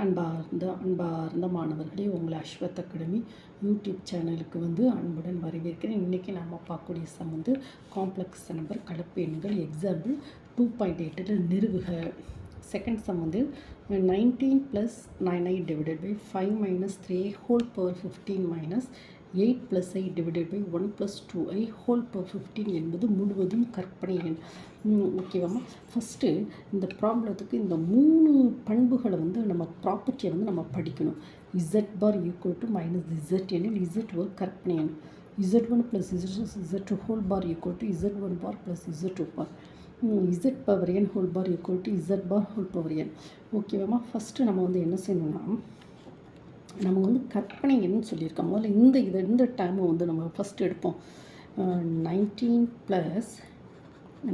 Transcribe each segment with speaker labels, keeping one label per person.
Speaker 1: அன்பார்ந்த மாணவர்களே, உங்களை அஸ்வத் அகாடமி யூடியூப் சேனலுக்கு அன்புடன் வரவேற்கிறேன். இன்றைக்கி நம்ம பார்க்கக்கூடிய சம் காம்ப்ளெக்ஸ் நம்பர் கலப்பு எண்கள் எக்ஸாம்பிள் 2.8 நிறுவுக. Second sum 19 + 9i divided by 5 - 3i whole power 15 - 8 + i divided by 1 + 2i whole power 15 என்பது முழுவதும் கற்பனை எண். ஓகேவாம்மா? ஃபஸ்ட்டு இந்த ப்ராப்ளத்துக்கு இந்த 3 பண்புகளை நம்ம ப்ராப்பர்ட்டியை நம்ம படிக்கணும். z bar equal to -z எனில் z ஒரு கற்பனை எண். z1 + z2 whole bar equal to z1 bar + z2 bar. z power n whole bar equal to z bar whole power n. ஓகேவாம்மா? ஃபஸ்ட்டு நம்ம என்ன செய்யணும்னா, நம்ம கற்பனை எண்ணு சொல்லியிருக்கோம். முதல்ல இந்த டேர்மை நம்ம ஃபஸ்ட்டு எடுப்போம். 19 +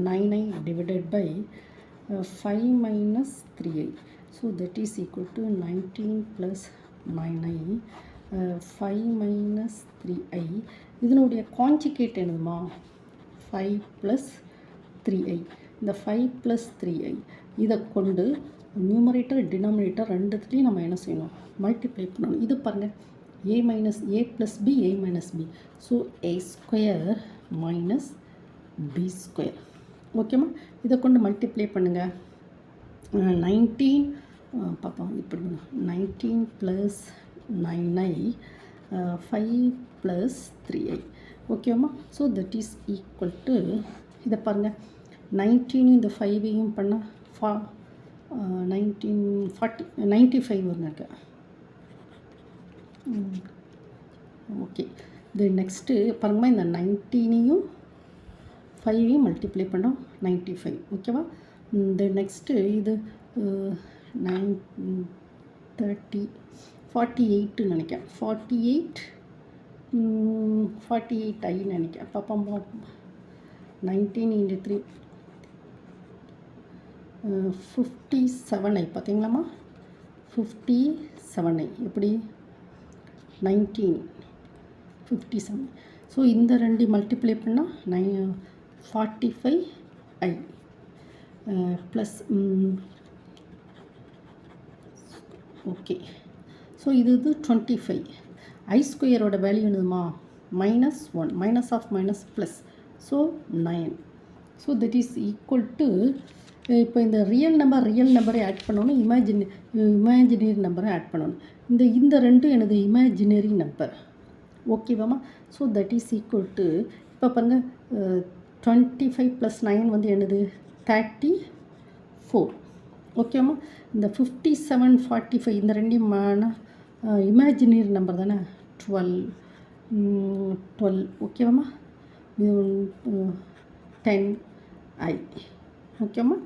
Speaker 1: 9i divided by 5 - 3i. So that is equal to 19 + 9i 5 - 3i. இதனுடைய கான்ஜுகேட் என்னதுமா? 5 + 3i. இந்த 5 + 3i இதை கொண்டு நியூமரேட்டர் டினாமினேட்டர் ரெண்டுத்துலேயும் நம்ம என்ன செய்யணும்? மல்டிப்ளை பண்ணணும். இது பாருங்கள், a + b a - b. So a² - b². ஓகேம்மா? இதை கொண்டு மல்டிப்ளை பண்ணுங்கள். 19 பார்ப்போம் இப்படி 19 + 9i 5 + 3i. ஓகேம்மா? So that is equal to, இதை பாருங்கள், 19 இந்த 5ஐயும் பண்ணால் 95 வருங்க. ஓகே, இது நெக்ஸ்ட்டு பாருங்கம்மா, இந்த 19ஐயும் 5ஐயும் மல்டிப்ளை பண்ணோம் 95. ஓகேவா? இந்த நெக்ஸ்ட்டு இது 30 48 நினைக்கிறேன். 48i நினைக்கிறேன். பாப்பா 19 × 3 57i. பார்த்தீங்களாம்மா? 57i எப்படி? 19 57. ஸோ இந்த ரெண்டு மல்டிப்ளை பண்ணால் 45i ப்ளஸ் ஓகே. ஸோ இது 25. i² வேல்யூ என்னதுமா? -1. Minus of minus plus. So 9. So that is equal to, இப்போ இந்த ரியல் நம்பரை ஆட் பண்ணணும், இமேஜினரி நம்பரை ஆட் பண்ணணும். இந்த ரெண்டும் எனது இமேஜினரி நம்பர். ஓகேவாம்மா? So that is equal to, இப்போ பாருங்கள், 25 + 9 என்னது? 34. ஓகேவாம்மா? இந்த 57 45 இந்த ரெண்டையும் இமேஜினரி நம்பர் தானே? 12. ஓகேவாம்மா? 10i. ஓகேம்மா?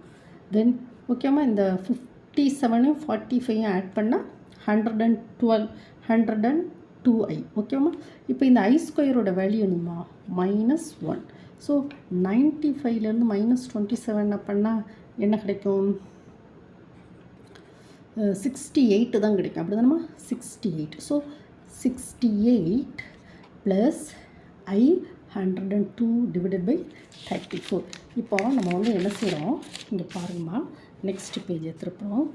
Speaker 1: தென் ஓகேம்மா, இந்த 57 45 ஆட் பண்ணால் 102i. ஓகேம்மா? இப்போ இந்த i² வேல்யூ என்னமா? -1. ஸோ 95லேருந்து -27 பண்ணால் என்ன கிடைக்கும்? 68 தான் கிடைக்கும். அப்படி தானம்மா? 68. So 68 + i 102 divided by 34. இப்போ நம்ம என்ன செய்கிறோம்? இங்கே பாருங்கம்மா, next page எடுத்துருப்போம்.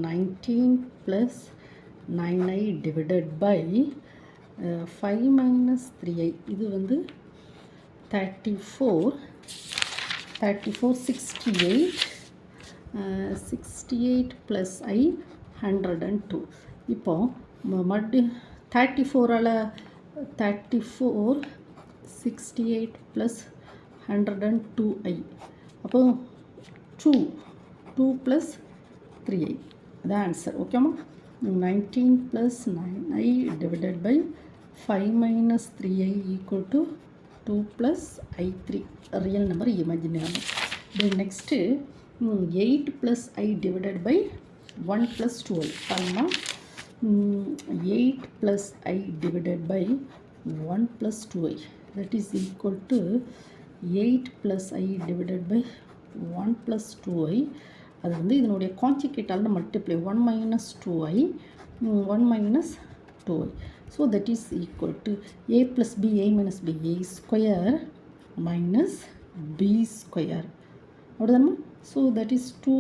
Speaker 1: 19 + 9i divided by 5 - 3i. இது 34 68 68 + i 102. இப்போ மறுபடி 34 68 + 102i. அப்போ 2 + 3i. அதான் ஆன்சர். ஓகேம்மா? 19 + 9i divided by 5 - 3i equal to 2 + i3. Real number, imaginary number. Then next 8 + i divided by 1 + 2i. பாருங்கம்மா, 8 + i divided by 1 + 2i. that is equal to 8 + i divided by 1 + 2i. அது இதனுடைய கான்ஜுகேட்டால் multiply 1 - 2i 1 - 2i. So that is equal to a + b a - b a² - b². அப்படிதானம்மா? So that is 2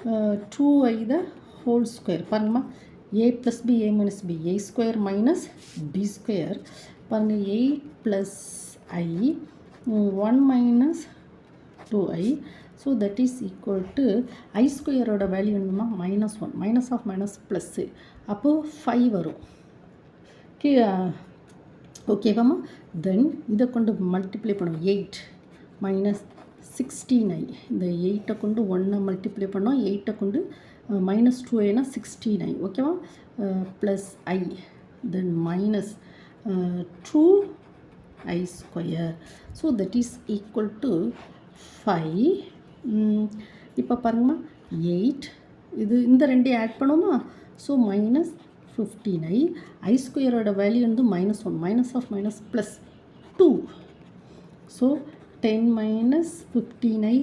Speaker 1: 2i the whole square பாருங்கம்மா a plus b a minus b a square minus b square பாருங்க 8 plus i 1 minus 2i so that is equal to i square ஓட value என்னமா minus 1 minus of minus plus அப்போ 5 வரும் ஓகேவாம்மா தென் இதை கொண்டு multiply பண்ணுவோம் 8 minus 16i இந்த 8 கொண்டு 1 மல்டிப்ளை பண்ணோம் 8 கொண்டு மைனஸ் 2iனா 16i ஓகேவா plus i then minus 2i square so that is equal to 5 இப்போ பாருங்கம்மா 8 இது இந்த ரெண்டையும் ஆட் பண்ணுவோமா ஸோ மைனஸ் 15i i ஸ்கொயரோட வேல்யூ வந்து minus 1 minus of minus plus 2 so 10 minus 15i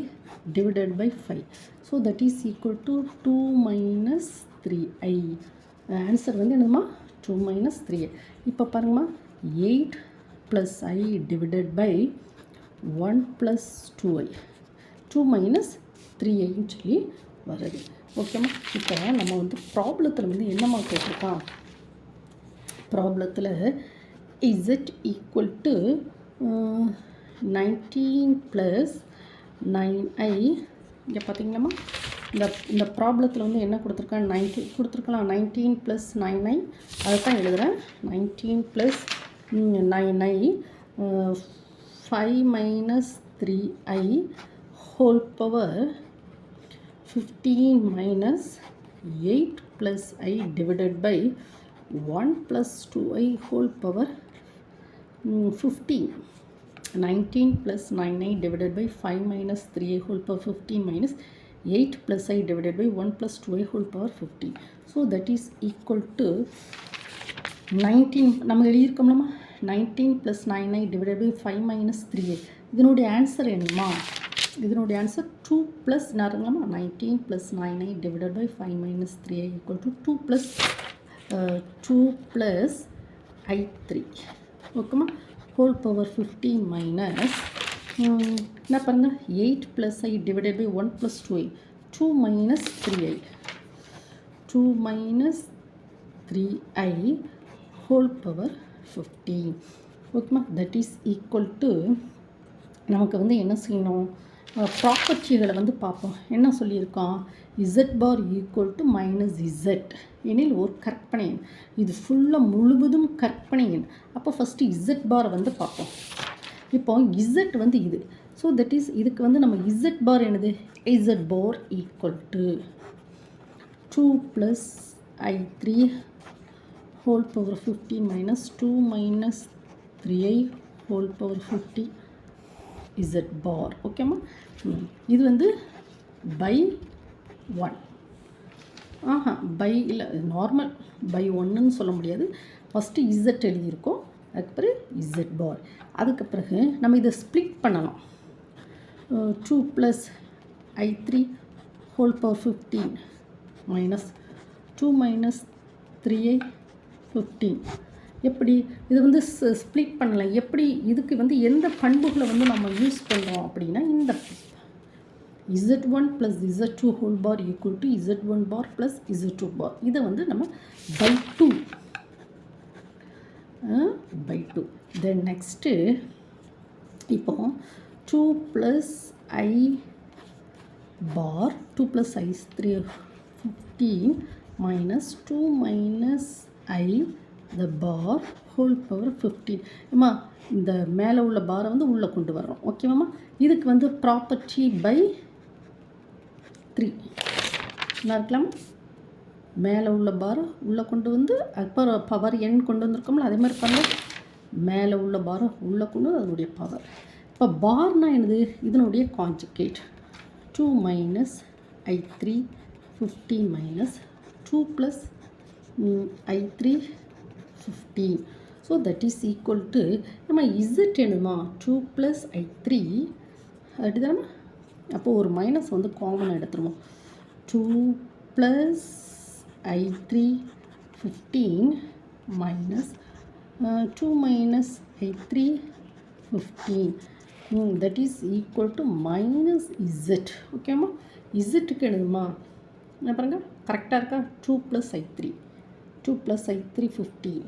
Speaker 1: divided by 5 so that is equal to 2 minus 3i answer வந்து என்னதுமா 2 minus 3i இப்போ பாருங்கம்மா 8 plus i divided by 1 plus 2i 2 minus 3iன்னு சொல்லி வருது ஓகேம்மா இப்போ நம்ம வந்து ப்ராப்ளத்தில் வந்து என்னம்மா கேட்டிருக்கோம் ப்ராப்ளத்தில் z equal to 19 plus 9i இங்கே பார்த்தீங்களாம்மா இந்த ப்ராப்ளத்தில் வந்து என்ன கொடுத்துருக்கான் 19 கொடுத்துருக்கலாம் 19 ப்ளஸ் 9i அதை தான் எழுதுகிறேன் 19 plus 9i 5 minus 3i whole power 15 minus 8 plus I divided by 1 plus 2i whole power 15 19 plus 9i divided by 5 minus 3i whole power 15 minus 8 plus I divided by 1 plus 2i whole power 15 so that is equal to 19 நம்ம எழுதியிருக்கோம்லமா 19 plus 9i divided by 5 minus 3i இதனுடைய answer என்னமா இதனுடைய answer 2 plus நாருங்கம்மா 19 plus 9i divided by 5 minus 3i equal to 2 plus i3 ஓகேம்மா whole power 15 minus என்ன பாருங்கள் 8 plus i divided by 1 plus 2i 2 minus 3i 2 minus 3i whole power 15 ஓகேம்மா that is equal to நமக்கு வந்து என்ன செய்யணும் ப்ராப்பர்ட்டிகளை வந்து பார்ப்போம் என்ன சொல்லியிருக்கோம் z bar equal to minus z எனில் ஒரு கற்பனை எண் இது ஃபுல்லாக முழுவதும் கற்பனை எண் அப்போ ஃபஸ்ட்டு z பாரை வந்து பார்ப்போம் இப்போ z வந்து இது ஸோ தட் இஸ் இதுக்கு வந்து நம்ம z பார் என்னது z bar equal to 2 plus i3 whole power 15 minus 2 minus 3i whole power 50 z bar ஓகேம்மா இது வந்து பை 1 பை இல்லை நார்மல் பை 1ன்னு சொல்ல முடியாது ஃபஸ்ட்டு z எழுதியிருக்கோம் அதுக்கப்புறம் z பார் அதுக்கு பிறகு நம்ம இதை ஸ்ப்ளிட் பண்ணலாம் 2 plus i3 whole power 15 minus 2 minus 3i 15 எப்படி இது வந்து ஸ்ப்ளிட் பண்ணலாம் எப்படி இதுக்கு வந்து எந்த பண்புகளை வந்து நம்ம யூஸ் பண்ணுறோம் அப்படின்னா இந்த z1 plus z2 whole bar equal to z1 bar plus z2 bar இதை வந்து நம்ம பை டூ தென் நெக்ஸ்ட்டு இப்போ 2 plus i bar 2 plus i3 15 minus 2 minus i the bar whole power 15 அம்மா இந்த மேலே உள்ள பாரை வந்து உள்ளே கொண்டு வர்றோம் ஓகேவாம்மா இதுக்கு வந்து ப்ராப்பர்ட்டி பை 3 நல்லா இருக்கலாமா மேலே உள்ள பாரை உள்ளே கொண்டு வந்து அப்புறம் பவர் எண் கொண்டு வந்திருக்கோம்ல அதே மாதிரி பண்ண மேலே உள்ள பாரை உள்ளே கொண்டு வந்து அதனுடைய பவர் இப்போ பார்னா என்னது இதனுடைய conjugate 2 minus i3 15 minus 2 plus i3 15 so that is equal to நம்ம z என்னமா 2 plus i3 அப்படிதானே அப்போ ஒரு மைனஸ் வந்து காமன் எடுத்துருவோம் 2 plus i3 15 minus 2 minus i3 15 that is equal to minus z ஓகேம்மா z க்கு எழுதுமா என்ன பாருங்கள் கரெக்டாக இருக்கா? 2 + I3 2 + I3 15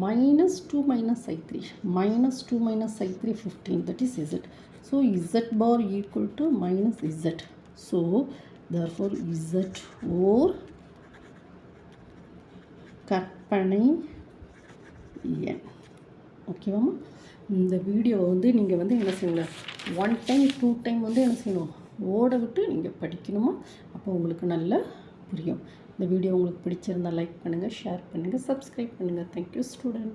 Speaker 1: -2 - I3 -2 - I3 15 that is Z. So Z bar equal to -Z. So therefore Z ஓர் கற்பனை எண். ஓகேவாம்மா? இந்த வீடியோவை வந்து நீங்கள் வந்து என்ன செய்யணும், 1 டைம் 2 டைம் வந்து என்ன செய்யணும், ஓட விட்டு நீங்கள் படிக்கணுமா? அப்போ உங்களுக்கு நல்லா புரியும். இந்த வீடியோ உங்களுக்கு பிடிச்சிருந்தால் லைக் பண்ணுங்கள், ஷேர் பண்ணுங்கள், சப்ஸ்கிரைப் பண்ணுங்கள். Thank you student.